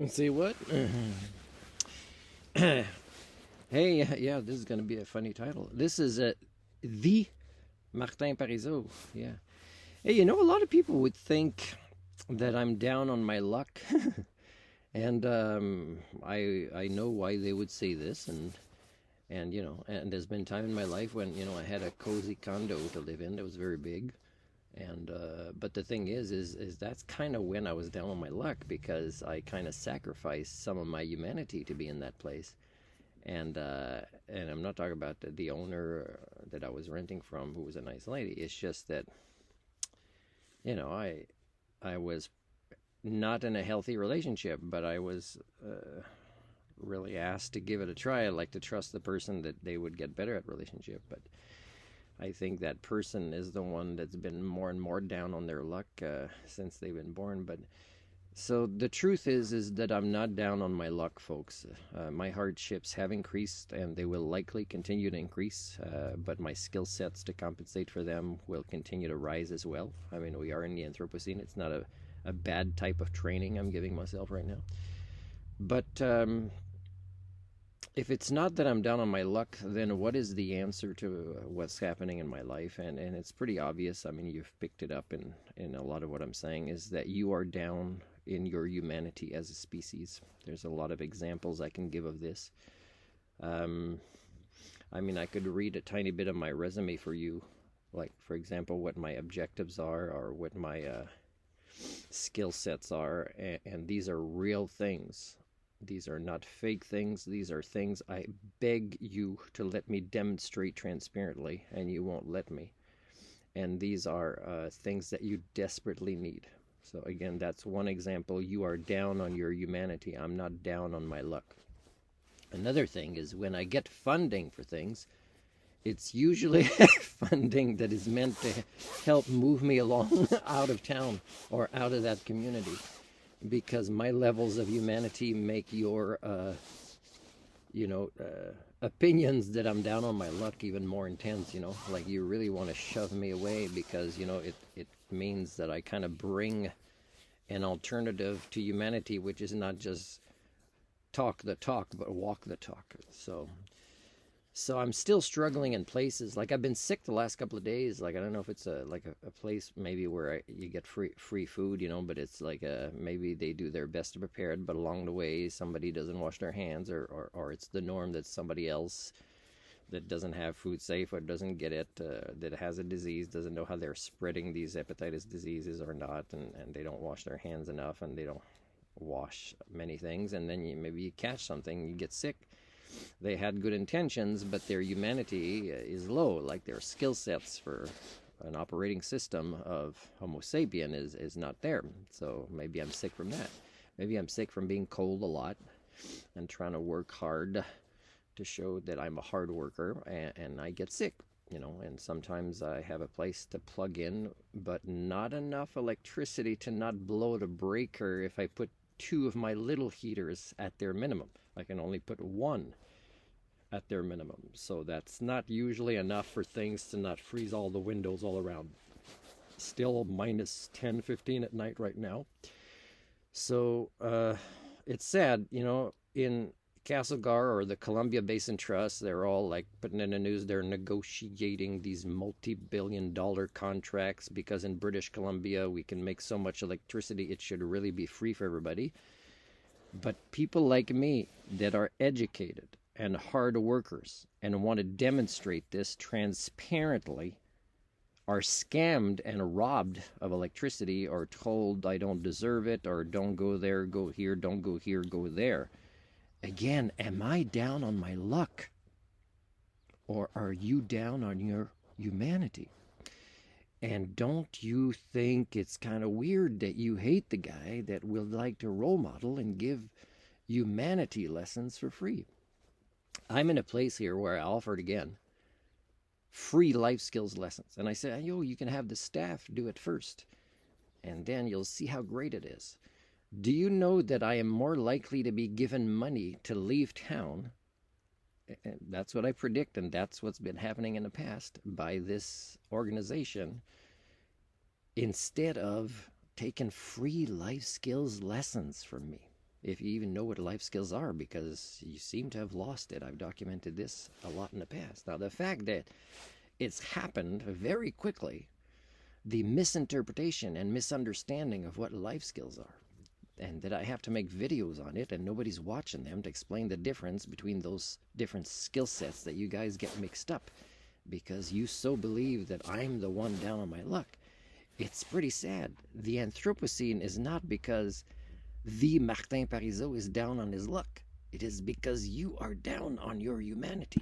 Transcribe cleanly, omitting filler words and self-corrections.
Say what? Hey, yeah, this is going to be a funny title. This is The Martin Pariseau. Yeah. Hey, a lot of people would think that I'm down on my luck. And I know why they would say this. And there's been time in my life when, I had a cozy condo to live in that was very big. And but the thing is that's kind of when I was down on my luck because I kind of sacrificed some of my humanity to be in that place. And I'm not talking about the owner that I was renting from, who was a nice lady. It's just that I was not in a healthy relationship, but I was really asked to give it a try. I like to trust the person that they would get better at relationship, but I think that person is the one that's been more and more down on their luck since they've been born. But so the truth is that I'm not down on my luck, folks. My hardships have increased, and they will likely continue to increase. But my skill sets to compensate for them will continue to rise as well. I mean, we are in the Anthropocene. It's not a bad type of training I'm giving myself right now. But if it's not that I'm down on my luck, then what is the answer to what's happening in my life? And it's pretty obvious. I mean, you've picked it up in a lot of what I'm saying is that you are down in your humanity as a species. There's a lot of examples I can give of this. Um, I mean, I could read a tiny bit of my resume for you, like, for example, what my objectives are or what my skill sets are, and these are real things. These are not fake things. These are things I beg you to let me demonstrate transparently, and you won't let me. And these are things that you desperately need. So, again, that's one example. You are down on your humanity. I'm not down on my luck. Another thing is when I get funding for things, it's usually funding that is meant to help move me along out of town or out of that community, because my levels of humanity make your opinions that I'm down on my luck even more intense. Like, you really want to shove me away because it means that I kind of bring an alternative to humanity, which is not just talk the talk but walk the talk. So I'm still struggling in places. Like, I've been sick the last couple of days. Like, I don't know if it's a place maybe where you get free food, but it's like maybe they do their best to prepare it, but along the way somebody doesn't wash their hands, or it's the norm that somebody else that doesn't have food safe or doesn't get it, that has a disease, doesn't know how they're spreading these hepatitis diseases or not, and they don't wash their hands enough, and they don't wash many things, and then maybe you catch something, you get sick. They had good intentions, but their humanity is low. Like, their skill sets for an operating system of Homo sapien is not there. So maybe I'm sick from that. Maybe I'm sick from being cold a lot and trying to work hard to show that I'm a hard worker, and I get sick. And sometimes I have a place to plug in, but not enough electricity to not blow the breaker if I put two of my little heaters at their minimum. I can only put one at their minimum. So that's not usually enough for things to not freeze all the windows all around. Still minus 10, 15 at night right now. So it's sad, in Castlegar or the Columbia Basin Trust, they're all like putting in the news, they're negotiating these multi-billion-dollar contracts because in British Columbia we can make so much electricity, it should really be free for everybody. But people like me that are educated and hard workers and want to demonstrate this transparently are scammed and robbed of electricity, or told I don't deserve it, or don't go there, go here, don't go here, go there. Again, am I down on my luck? Or are you down on your humanity? And don't you think it's kind of weird that you hate the guy that would like to role model and give humanity lessons for free? I'm in a place here where I offered again free life skills lessons. And I said, you can have the staff do it first, and then you'll see how great it is. Do you know that I am more likely to be given money to leave town? And that's what I predict, and that's what's been happening in the past by this organization, instead of taking free life skills lessons from me. if you even know what life skills are, because you seem to have lost it. I've documented this a lot in the past. Now, the fact that it's happened very quickly, the misinterpretation and misunderstanding of what life skills are, and that I have to make videos on it and nobody's watching them to explain the difference between those different skill sets, that you guys get mixed up because you so believe that I'm the one down on my luck. It's pretty sad. The Anthropocene is not because the Martin Pariseau is down on his luck. It is because you are down on your humanity.